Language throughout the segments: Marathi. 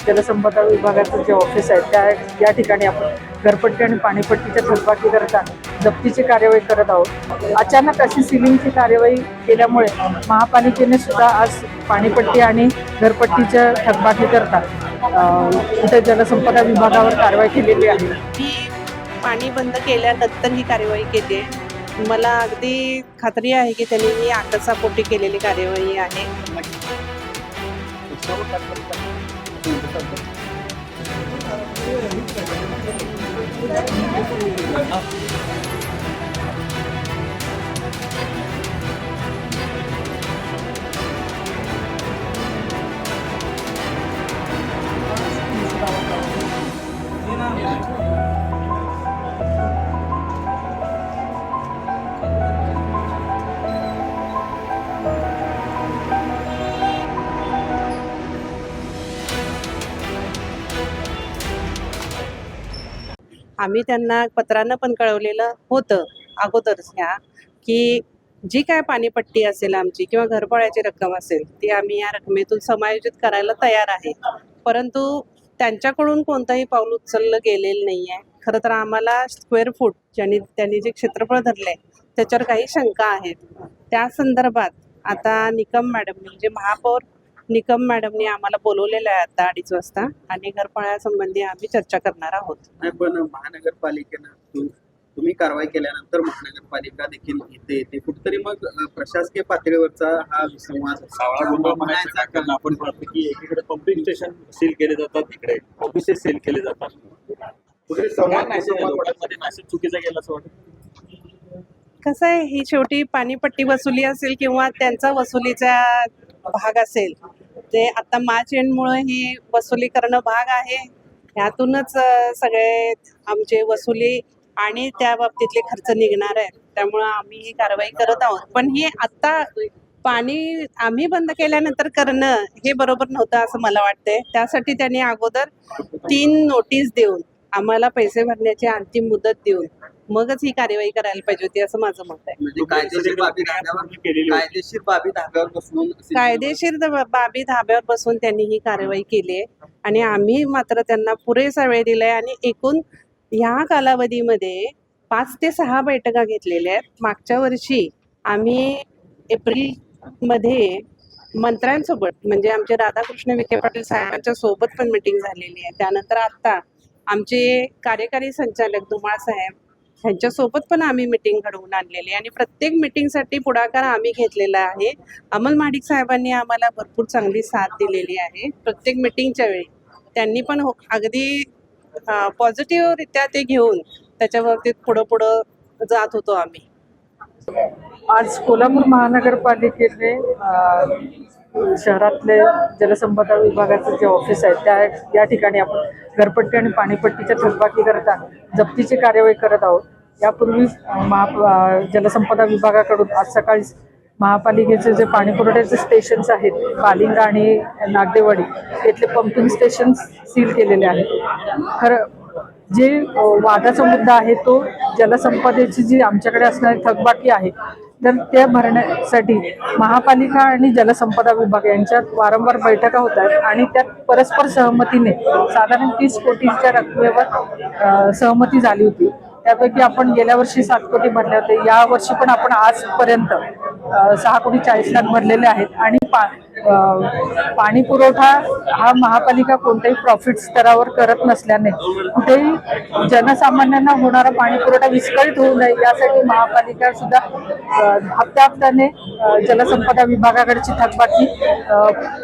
जलसंपदा विभागाचं जे ऑफिस आहे या ठिकाणी आपण घरपट्टी आणि पाणीपट्टीच्या थकबाकी करता जप्तीची कार्यवाही करत आहोत। अचानक अशी सिलिंगची कार्यवाही केल्यामुळे महापालिकेने सुद्धा आज पाणीपट्टी आणि घरपट्टीच्या थकबाकी करता इथे जलसंपदा विभागावर कारवाई केलेली आहे। पाणी बंद केल्यानंतर ही कार्यवाही केली आहे। मला अगदी खात्री आहे की त्यांनी ही आकसापोटी केलेली कार्यवाही आहे। आम्ही त्यांना पत्रानं पण कळवलेलं होतं अगोदरच की जी काय पाणीपट्टी असेल आमची किंवा घरभाड्याची रक्कम असेल ती आम्ही या रकमेतून समायोजित करायला तयार आहे, परंतु त्यांच्याकडून कोणताही पाऊल उचललं गेलेलं नाही आहे। खरं तर आम्हाला स्क्वेअर फूट त्यांनी जे क्षेत्रफळ धरले त्याच्यावर काही शंका आहेत। त्या संदर्भात आता निकम मॅडम म्हणजे महापौर निकम मॅडमने आम्हाला बोलवलेलं आहे आता 2:30 वाजता आणि घरफळ्यासंबंधी आम्ही चर्चा करणार आहोत। पण महानगरपालिकेनं तुम्ही कारवाई केल्यानंतर महानगरपालिका देखील इथे येते, कुठतरी मग प्रशासकीय पातळीवरचा हा संवाद सावळा म्हणायचा कारण आपण पाहतो की एकीकडे पंपिंग स्टेशन सील केले जातात, तिकडे ऑफिसेस सील केले जातात। कुठे संवाद मेसेज चुकीचा गेला असं वाटतं? कसं आहे, ही शेवटी पाणीपट्टी वसुली असेल किंवा त्यांचा वसुलीचा भाग असेल, ते आता मार्च एंडमुळे ही वसुली करणं भाग आहे। ह्यातूनच सगळे आमचे वसुली आणि त्या बाबतीतले खर्च निघणार आहे, त्यामुळं आम्ही ही कारवाई करत आहोत। पण ही आता पाणी आम्ही बंद केल्यानंतर करणं हे बरोबर नव्हतं असं मला वाटतंय। त्यासाठी त्यांनी अगोदर 3 नोटीस देऊन आम्हाला पैसे भरण्याची अंतिम मुदत देऊन मगच ही कार्यवाही करायला पाहिजे होती असं माझं मत आहे। म्हणजे कायदेशीर बाबी धाब्यावर बसून त्यांनी ही कारवाई केली आहे आणि आम्ही मात्र त्यांना पुरेसा वेळ दिलाय आणि एकूण ह्या कालावधीमध्ये 5 ते 6 बैठका घेतलेल्या आहेत। मागच्या वर्षी आम्ही एप्रिलमध्ये मंत्र्यांसोबत म्हणजे आमचे राधाकृष्ण विखे पाटील साहेबांच्या सोबत पण मीटिंग झालेली आहे। त्यानंतर आता आमचे कार्यकारी संचालक धुमाळ साहेब ह्यांच्यासोबत पण आम्ही मीटिंग घडवून आणलेली आहे आणि प्रत्येक मीटिंगसाठी पुढाकार आम्ही घेतलेला आहे। अमल महाडिक साहेबांनी आम्हाला भरपूर चांगली साथ दिलेली आहे प्रत्येक मीटिंगच्या वेळी। त्यांनी पण अगदी पॉझिटिव्हरित्या ते घेऊन त्याच्या बाबतीत पुढं जात होतो आम्ही। आज कोल्हापूर महानगरपालिकेने शहरातले जलसंपदा विभागाचं जे ऑफिस आहे या ठिकाणी आपण घरपट्टी आणि पाणीपट्टीच्या थकबाकी करता जप्तीची कार्यवाही करत आहोत। यापूर्वी जलसंपदा विभागाकडून आज सकाळी महापालिकेचे जे पाणीपुरवठ्याचे स्टेशन्स आहेत पालिंगा आणि नागदेवाडी येथले पंपिंग स्टेशन सील केलेले आहेत। खरं जे वादाचा मुद्दा आहे तो जलसंपदेची जी आमच्याकडे असणारी थकबाकी आहे तर त्या भरण्यासाठी महापालिका आणि जलसंपदा विभाग यांच्यात वारंवार बैठका होत आहेत आणि त्यात परस्पर सहमतीने साधारण 30 कोटीच्या रकमेवर सहमती झाली होती। त्यापैकी आपण गेल्या वर्षी 7 कोटी भरले होते, या वर्षी पण आपण आजपर्यंत 6 कोटी 40 लाख भरलेले आहेत आणि पाणी पुरवठा हा महापालिका कोणत्याही प्रॉफिट स्तरावर करत नसल्याने कुठेही जनसामान्यांना होणारा पाणी पुरवठा विस्कळीत होऊ नये यासाठी महापालिका सुद्धा हप्त्याने जलसंपदा विभागाकडची थकबाकी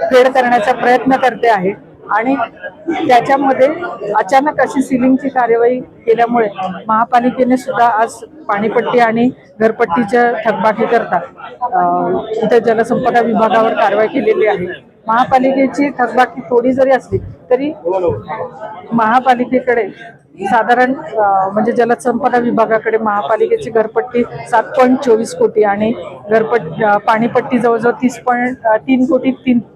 फेड करण्याचा प्रयत्न करते आहे आणि त्याच्यामध्ये अचानक अशी सिलिंगची कार्यवाही केल्यामुळे महापालिकेने सुद्धा आज पाणीपट्टी आणि घरपट्टीच्या थकबाकी करता इथे जलसंपदा विभागावर कारवाई केलेली आहे। महापालिकेची थकबाकी थोडी जरी असली तरी महापालिकेकडे साधारण म्हणजे जलसंपदा विभागाकडे महापालिकेची घरपट्टी 7.24 कोटी आणि पाणीपट्टी जवळजवळ 3 कोटी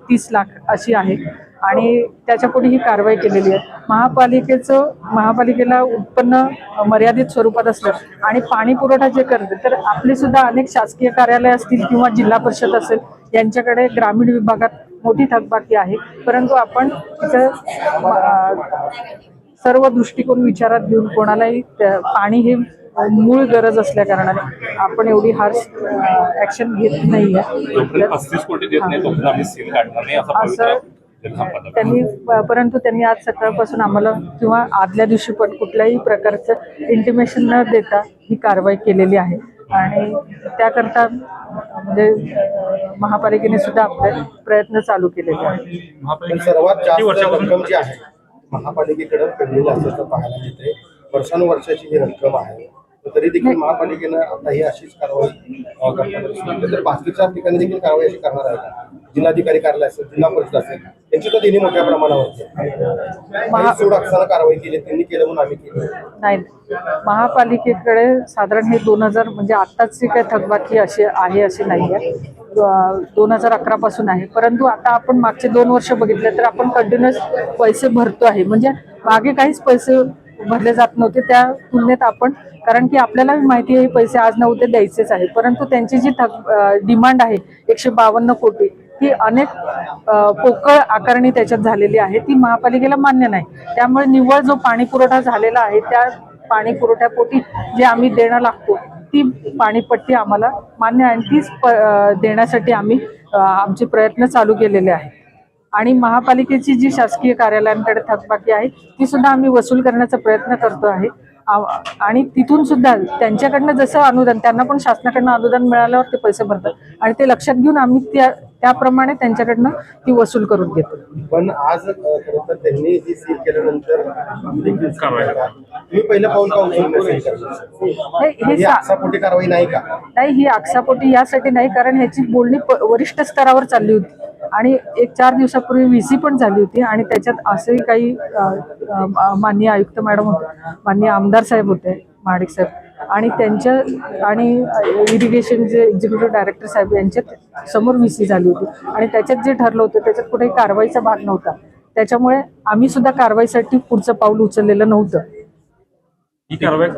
30 लाख अशी आहे आणि त्याच्या पुढे ही कारवाई केलेली आहे। महापालिकेला उत्पन्न मर्यादित स्वरूपात असलं आणि पाणी पुरवठा जे करते तर आपले सुद्धा अनेक शासकीय कार्यालय असतील किंवा जिल्हा परिषद असेल यांच्याकडे ग्रामीण विभागात मोठी थकबाकी आहे, परंतु आपण तिचं सर्व दृष्टिकोन विचारात घेऊन कोणालाही पाणी हे मूळ गरज असल्या कारणाने आपण एवढी हार्श ऍक्शन घेत नाहीये. जोपर्यंत 35 कोटी देत नाही तोपर्यंत आम्ही सील काढणार नाही असा पवित्र जलसंपदा. त्यांनी परंतु त्यांनी आज सकाळपासून आम्हाला किंवा आदल्या दिवशी पण कुठल्याही प्रकारचं इंटिमेशन न देता ही कारवाई केलेली आहे आणि त्याकरता म्हणजे महापालिकेने सुद्धा आपले प्रयत्न चालू केलेले आहेत. पण सर्वात जास्त रक्कम जी आहे महापालिकेकडे पेंडिंग असल्याचं पाहायला मिळते. वर्षानुवर्षाची ही रक्कम आहे, तरी देखील महापालिकेनं आता ही अशीच कारवाई करतात. तर बाकीच्या ठिकाणी देखील कारवाई अशी करणार आहे का? जिल्हाधिकारी कार्यालय असेल, जिल्हा परिषद असेल, त्यांची तर त्यांनी मोठ्या प्रमाणावर सोड असताना कारवाई केली, त्यांनी केलं म्हणून आम्ही केलं नाही. महापालिकेकडे साधारण हे 2000 म्हणजे आत्ताची काही थकबाकी अशी नाही आहे, 2011 पासून आहे. परंतु आता आपण मागचे 2 वर्ष बघितले तर आपण कंटिन्युअस पैसे भरतो आहे. म्हणजे मागे काहीच पैसे भरले जात नव्हते, त्या तुलनेत आपण, कारण की आपल्याला माहिती आहे पैसे आज ना उद्या द्यायचेच आहे, परंतु त्यांची जी डिमांड आहे 152 कोटी ती अनेक पोकळ आकारणी त्याच्यात झालेली आहे, ती महापालिकेला मान्य नाही. त्यामुळे निव्वळ जो पाणी पुरवठा झालेला आहे त्या पाणी पुरवठ्यापोटी जे आम्ही देणं लागतो ती पाणीपट्टी आम्हाला मान्य आहे आणि तीच देण्यासाठी आम्ही आमचे प्रयत्न चालू केलेले आहेत. आणि महापालिकेची जी शासकीय कार्यालयांकडे थकबाकी आहे ती सुद्धा आम्ही वसूल करण्याचा प्रयत्न करतो आहे आणि तिथून सुद्धा त्यांच्याकडनं जसं अनुदान, त्यांना पण शासनाकडनं अनुदान मिळाल्यावर ते पैसे भरतात आणि ते लक्षात घेऊन आम्ही त्याप्रमाणे त्यांच्याकडनं ती वसूल करून घेतो. पण आज खरं तर त्यांनी ही सील केल्यानंतर तुम्ही पहिलं पाऊल का उचललं? आक्षापोटी कारवाई नाही का? नाही, ही आक्षापोटी यासाठी नाही, कारण ह्याची बोलणी वरिष्ठ स्तरावर चालली होती आणि 4 दिवसापूर्वी VC पण झाली होती आणि त्याच्यात असेही काही माननीय आयुक्त मॅडम होते, माननीय आमदार साहेब होते महाडिक साहेब आणि त्यांच्या आणि इरिगेशनचे एक्झिक्युटिव्ह डायरेक्टर साहेब यांच्यात समोर VC झाली होती आणि त्याच्यात जे ठरलं होतं त्याच्यात कुठेही कारवाईचा भाग नव्हता. त्याच्यामुळे आम्ही सुद्धा कारवाईसाठी पुढचं पाऊल उचललेलं नव्हतं. ही कारवाई